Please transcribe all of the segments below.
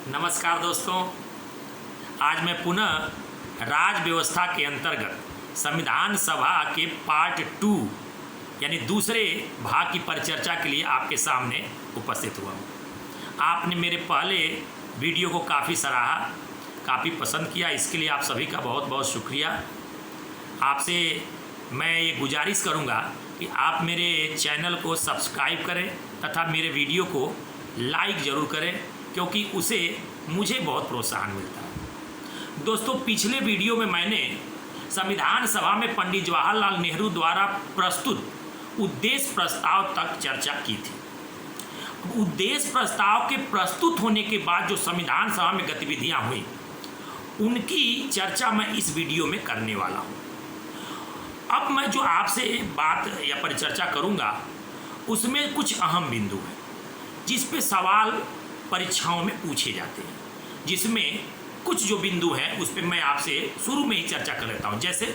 नमस्कार दोस्तों, आज मैं पुनः राज व्यवस्था के अंतर्गत संविधान सभा के पार्ट 2 यानी दूसरे भाग की परिचर्चा के लिए आपके सामने उपस्थित हुआ हूँ। आपने मेरे पहले वीडियो को काफ़ी सराहा, काफ़ी पसंद किया, इसके लिए आप सभी का बहुत बहुत शुक्रिया। आपसे मैं ये गुजारिश करूँगा कि आप मेरे चैनल को सब्सक्राइब करें तथा मेरे वीडियो को लाइक ज़रूर करें, क्योंकि उसे मुझे बहुत प्रोत्साहन मिलता है। दोस्तों, पिछले वीडियो में मैंने संविधान सभा में पंडित जवाहरलाल नेहरू द्वारा प्रस्तुत उद्देश्य प्रस्ताव तक चर्चा की थी। उद्देश्य प्रस्ताव के प्रस्तुत होने के बाद जो संविधान सभा में गतिविधियां हुई, उनकी चर्चा मैं इस वीडियो में करने वाला हूं। अब मैं जो आपसे बात या परिचर्चा करूंगा, उसमें कुछ अहम बिंदु हैं जिस पे सवाल परीक्षाओं में पूछे जाते हैं, जिसमें कुछ जो बिंदु हैं उस पर मैं आपसे शुरू में ही चर्चा कर लेता हूं। जैसे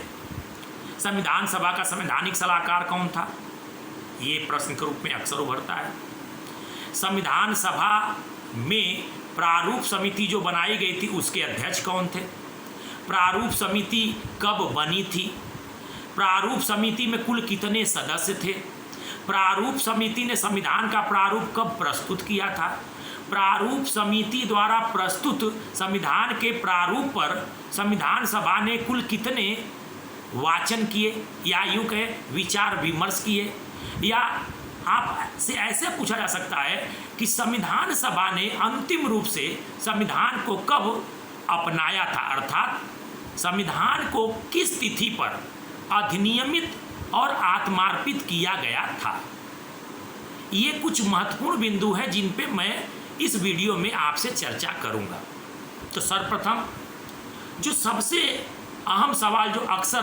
संविधान सभा का संवैधानिक सलाहकार कौन था, ये प्रश्न के रूप में अक्सर उभरता है। संविधान सभा में प्रारूप समिति जो बनाई गई थी उसके अध्यक्ष कौन थे, प्रारूप समिति कब बनी थी, प्रारूप समिति में कुल कितने सदस्य थे, प्रारूप समिति ने संविधान का प्रारूप कब प्रस्तुत किया था, प्रारूप समिति द्वारा प्रस्तुत संविधान के प्रारूप पर संविधान सभा ने कुल कितने वाचन किए या यूँ कहे विचार विमर्श किए, या आप से ऐसे पूछा जा सकता है कि संविधान सभा ने अंतिम रूप से संविधान को कब अपनाया था, अर्थात संविधान को किस तिथि पर अधिनियमित और आत्मार्पित किया गया था। ये कुछ महत्वपूर्ण बिंदु हैं जिन पे मैं इस वीडियो में आपसे चर्चा करूंगा। तो सर्वप्रथम जो सबसे अहम सवाल जो अक्सर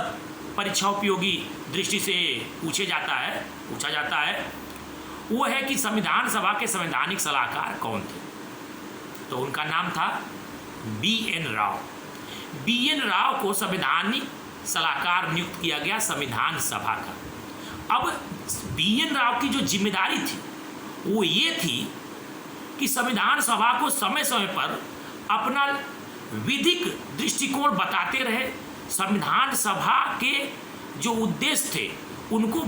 परीक्षा उपयोगी दृष्टि से पूछा जाता है वो है कि संविधान सभा के संवैधानिक सलाहकार कौन थे। तो उनका नाम था बी.एन. राव। बी.एन. राव को संवैधानिक सलाहकार नियुक्त किया गया संविधान सभा का। अब बी.एन. राव की जो जिम्मेदारी थी वो ये थी कि संविधान सभा को समय समय पर अपना विधिक दृष्टिकोण बताते रहे, संविधान सभा के जो उद्देश्य थे उनको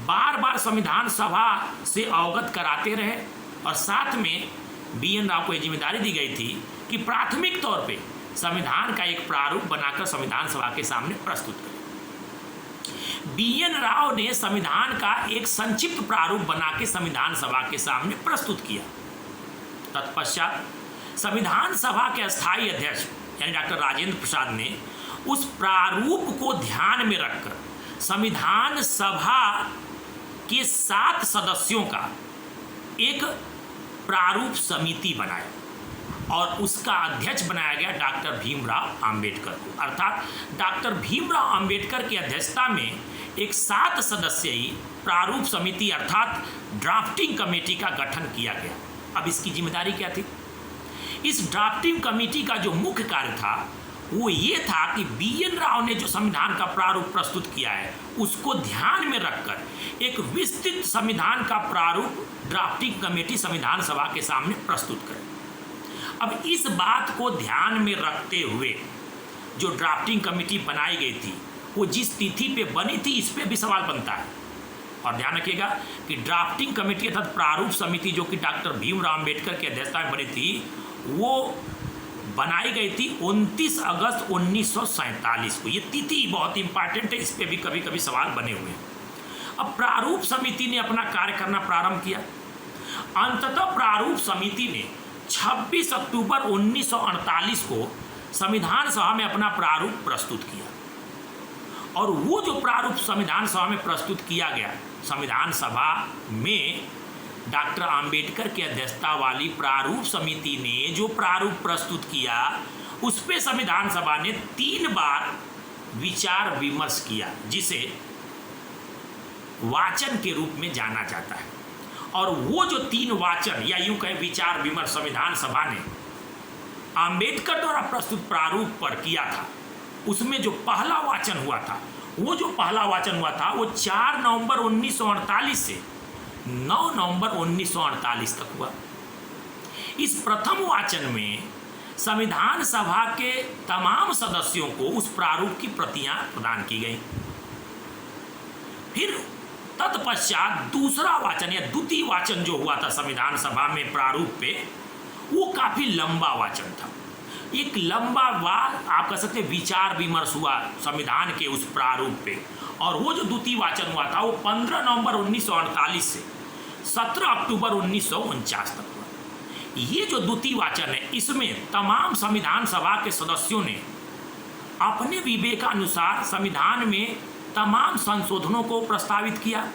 बार बार संविधान सभा से अवगत कराते रहे, और साथ में बी.एन. राव को ये जिम्मेदारी दी गई थी कि प्राथमिक तौर पे संविधान का एक प्रारूप बनाकर संविधान सभा के सामने प्रस्तुत करें। बी.एन. राव ने संविधान का एक संक्षिप्त प्रारूप बना के संविधान सभा के सामने प्रस्तुत किया। तत्पश्चात संविधान सभा के अस्थायी अध्यक्ष यानी डॉक्टर राजेंद्र प्रसाद ने उस प्रारूप को ध्यान में रखकर संविधान सभा के 7 सदस्यों का एक प्रारूप समिति बनाया और उसका अध्यक्ष बनाया गया डॉक्टर भीमराव अंबेडकर को। अर्थात डॉक्टर भीमराव अंबेडकर की अध्यक्षता में एक 7 सदस्यीय प्रारूप समिति अर्थात ड्राफ्टिंग कमेटी का गठन किया गया। अब इसकी जिम्मेदारी क्या थी? इस ड्राफ्टिंग कमेटी का जो मुख्य कार्य था वो ये था कि बी.एन. राव ने जो संविधान का प्रारूप प्रस्तुत किया है उसको ध्यान में रखकर एक विस्तृत संविधान का प्रारूप ड्राफ्टिंग कमेटी संविधान सभा के सामने प्रस्तुत करे। अब इस बात को ध्यान में रखते हुए जो ड्राफ्टिंग कमेटी बनाई गई थी वो जिस तिथि पे बनी थी, इस पे भी सवाल बनता है। और ध्यान रखिएगा कि ड्राफ्टिंग कमेटी अर्थात प्रारूप समिति जो कि डॉक्टर भीमराव अंबेडकर की अध्यक्षता में बनी थी, वो बनाई गई थी 29 अगस्त 1947 को। ये तिथि बहुत इंपॉर्टेंट है, इस पे भी कभी कभी सवाल बने हुए हैं। अब प्रारूप समिति ने अपना कार्य करना प्रारंभ किया। अंततः प्रारूप समिति ने 26 अक्टूबर 1948 को संविधान सभा में अपना प्रारूप प्रस्तुत किया, और वो जो प्रारूप संविधान सभा में प्रस्तुत किया गया, संविधान सभा में डॉक्टर अंबेडकर की अध्यक्षता वाली प्रारूप समिति ने जो प्रारूप प्रस्तुत किया उस पे संविधान सभा ने 3 बार विचार विमर्श किया, जिसे वाचन के रूप में जाना जाता है। और वो जो 3 वाचन या यूं कहें विचार विमर्श संविधान सभा ने अंबेडकर द्वारा प्रस्तुत प्रारूप पर किया था, उसमें जो पहला वाचन हुआ था वो 4 नवंबर 1948 से 9 नवंबर 1948 तक हुआ। इस प्रथम वाचन में संविधान सभा के तमाम सदस्यों को उस प्रारूप की प्रतियां प्रदान की गई। फिर तत्पश्चात दूसरा वाचन या द्वितीय वाचन जो हुआ था संविधान सभा में प्रारूप पे, वो काफी लंबा वाचन था। एक लंबा आप कह सकते विचार विमर्श हुआ संविधान के उस प्रारूप पे, और वो जो द्वितीय वाचन हुआ था वो 15 नवंबर 1948 से 17 अक्टूबर 1949 तक हुआ। ये जो द्वितीय वाचन है, इसमें तमाम संविधान सभा के सदस्यों ने अपने विवेकानुसार संविधान में तमाम संशोधनों को प्रस्तावित किया,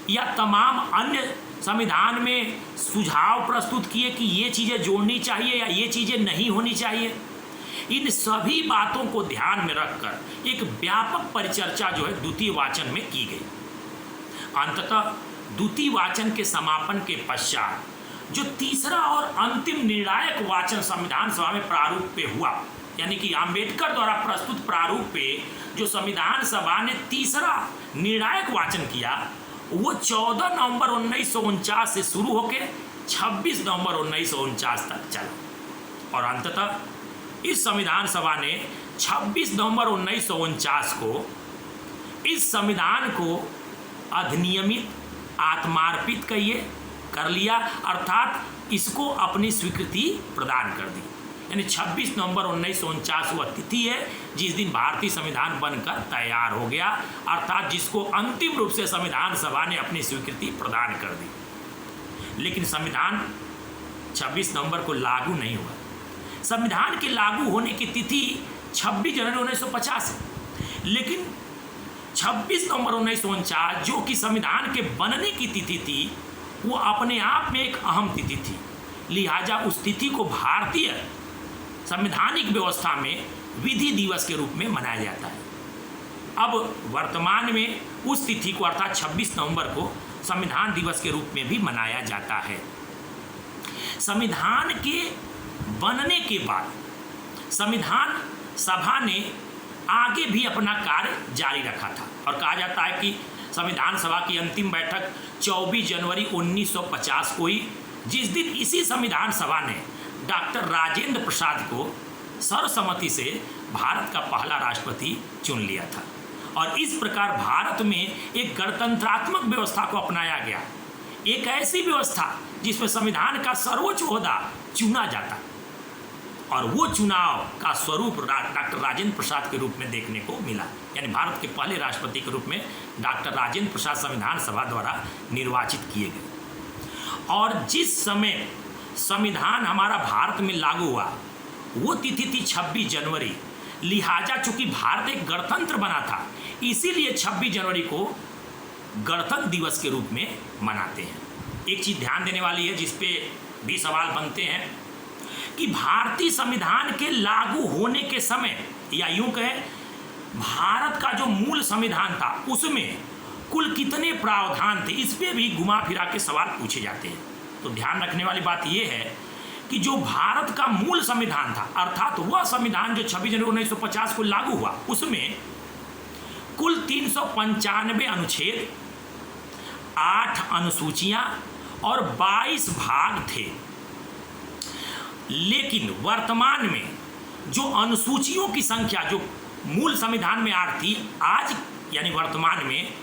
या तमाम अन्य संविधान में सुझाव प्रस्तुत किए कि ये चीज़ें जोड़नी चाहिए या ये चीज़ें नहीं होनी चाहिए। इन सभी बातों को ध्यान में रखकर एक व्यापक परिचर्चा जो है द्वितीय वाचन में की गई। अंततः द्वितीय वाचन के समापन के पश्चात जो तीसरा और अंतिम निर्णायक वाचन संविधान सभा में प्रारूप पे हुआ, यानी कि अंबेडकर द्वारा प्रस्तुत प्रारूप पे जो संविधान सभा ने तीसरा निर्णायक वाचन किया, वो 14 नवंबर 1949 से शुरू होकर 26 नवंबर 1949 तक चला, और अंततः इस संविधान सभा ने 26 नवंबर 1949 को इस संविधान को अधिनियमित आत्मार्पित कर लिया, अर्थात इसको अपनी स्वीकृति प्रदान कर दी। यानी 26 नवंबर 1949 वह तिथि है जिस दिन भारतीय संविधान बनकर तैयार हो गया, अर्थात जिसको अंतिम रूप से संविधान सभा ने अपनी स्वीकृति प्रदान कर दी। लेकिन संविधान 26 नवंबर को लागू नहीं हुआ। संविधान के लागू होने की तिथि 26 जनवरी 1950 है, लेकिन 26 नवंबर 1949 जो कि संविधान के बनने की तिथि थी, वो अपने आप में एक अहम तिथि थी। लिहाजा उस तिथि को भारतीय संवैधानिक व्यवस्था में विधि दिवस के रूप में मनाया जाता है। अब वर्तमान में उस तिथि को अर्थात 26 नवंबर को संविधान दिवस के रूप में भी मनाया जाता है। संविधान के बनने के बाद संविधान सभा ने आगे भी अपना कार्य जारी रखा था, और कहा जाता है कि संविधान सभा की अंतिम बैठक 24 जनवरी 1950 को हुई, जिस दिन इसी संविधान सभा ने डॉक्टर राजेंद्र प्रसाद को सर्वसम्मति से भारत का पहला राष्ट्रपति चुन लिया था। और इस प्रकार भारत में एक गणतंत्रात्मक व्यवस्था को अपनाया गया, एक ऐसी व्यवस्था जिसमें संविधान का सर्वोच्च ओहदा चुना जाता, और वो चुनाव का स्वरूप डॉक्टर राजेंद्र प्रसाद के रूप में देखने को मिला। यानी भारत के पहले राष्ट्रपति के रूप में डॉक्टर राजेंद्र प्रसाद संविधान सभा द्वारा निर्वाचित किए गए। और जिस समय संविधान हमारा भारत में लागू हुआ वो तिथि थी 26 जनवरी। लिहाजा चूंकि भारत एक गणतंत्र बना था, इसीलिए 26 जनवरी को गणतंत्र दिवस के रूप में मनाते हैं। एक चीज़ ध्यान देने वाली है, जिस पे भी सवाल बनते हैं कि भारतीय संविधान के लागू होने के समय, या यूं कहें भारत का जो मूल संविधान था उसमें कुल कितने प्रावधान थे, इस पे भी घुमा फिरा के सवाल पूछे जाते हैं। तो ध्यान रखने वाली बात यह है कि जो भारत का मूल संविधान था, अर्थात वह संविधान जो 26 जनवरी 1950 को लागू हुआ, उसमें कुल 395 अनुच्छेद, 8 अनुसूचियां और 22 भाग थे। लेकिन वर्तमान में जो अनुसूचियों की संख्या जो मूल संविधान में 8 थी, आज यानी वर्तमान में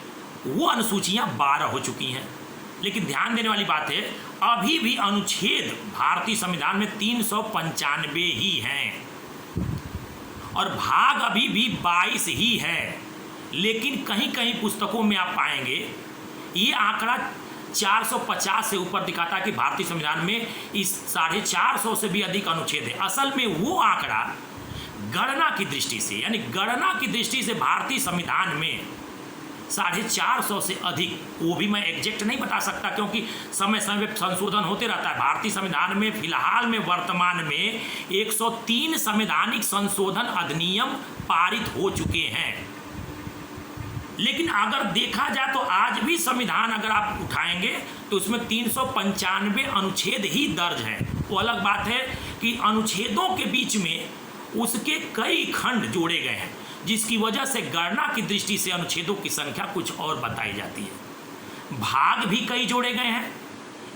वो अनुसूचियां 12 हो चुकी हैं। लेकिन ध्यान देने वाली बात है, अभी भी अनुच्छेद भारतीय संविधान में 395 ही हैं और भाग अभी भी 22 ही है। लेकिन कहीं कहीं पुस्तकों में आप पाएंगे ये आंकड़ा 450 से ऊपर दिखाता है कि भारतीय संविधान में इस 450 से भी अधिक अनुच्छेद है। असल में वो आंकड़ा गणना की दृष्टि से, यानी गणना की दृष्टि से भारतीय संविधान में 450 से अधिक, वो भी मैं एग्जैक्ट नहीं बता सकता क्योंकि समय समय पर संशोधन होते रहता है। भारतीय संविधान में फिलहाल में वर्तमान में 103 संवैधानिक संशोधन अधिनियम पारित हो चुके हैं। लेकिन अगर देखा जाए तो आज भी संविधान अगर आप उठाएंगे तो उसमें 395 अनुच्छेद ही दर्ज हैं। वो अलग बात है कि अनुच्छेदों के बीच में उसके कई खंड जोड़े गए हैं, जिसकी वजह से गणना की दृष्टि से अनुच्छेदों की संख्या कुछ और बताई जाती है। भाग भी कई जोड़े गए हैं,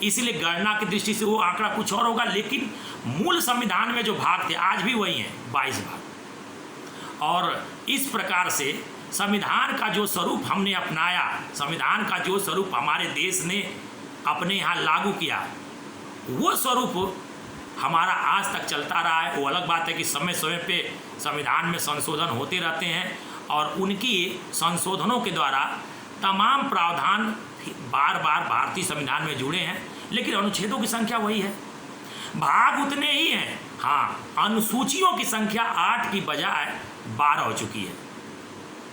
इसलिए गणना की दृष्टि से वो आंकड़ा कुछ और होगा, लेकिन मूल संविधान में जो भाग थे आज भी वही हैं, 22 भाग। और इस प्रकार से संविधान का जो स्वरूप हमने अपनाया, संविधान का जो स्वरूप हमारे देश ने अपने यहाँ लागू किया, वो स्वरूप हमारा आज तक चलता रहा है। वो अलग बात है कि समय समय पे संविधान में संशोधन होते रहते हैं और उनकी संशोधनों के द्वारा तमाम प्रावधान बार बार भारतीय संविधान में जुड़े हैं, लेकिन अनुच्छेदों की संख्या वही है, भाग उतने ही हैं। हाँ, अनुसूचियों की संख्या 8 की बजाय 12 हो चुकी है।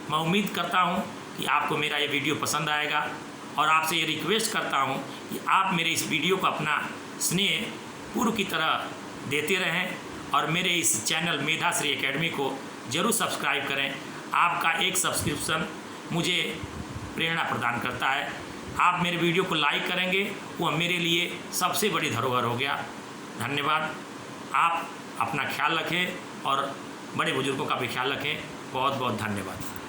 मैं उम्मीद करता हूँ कि आपको मेरा ये वीडियो पसंद आएगा और आपसे ये रिक्वेस्ट करता हूँ कि आप मेरे इस वीडियो को अपना स्नेह पूर्व की तरह देते रहें और मेरे इस चैनल मेधाश्री एकेडमी को ज़रूर सब्सक्राइब करें। आपका एक सब्सक्रिप्शन मुझे प्रेरणा प्रदान करता है। आप मेरे वीडियो को लाइक करेंगे, वह मेरे लिए सबसे बड़ी धरोहर हो गया। धन्यवाद। आप अपना ख्याल रखें और बड़े बुजुर्गों का भी ख्याल रखें। बहुत बहुत धन्यवाद।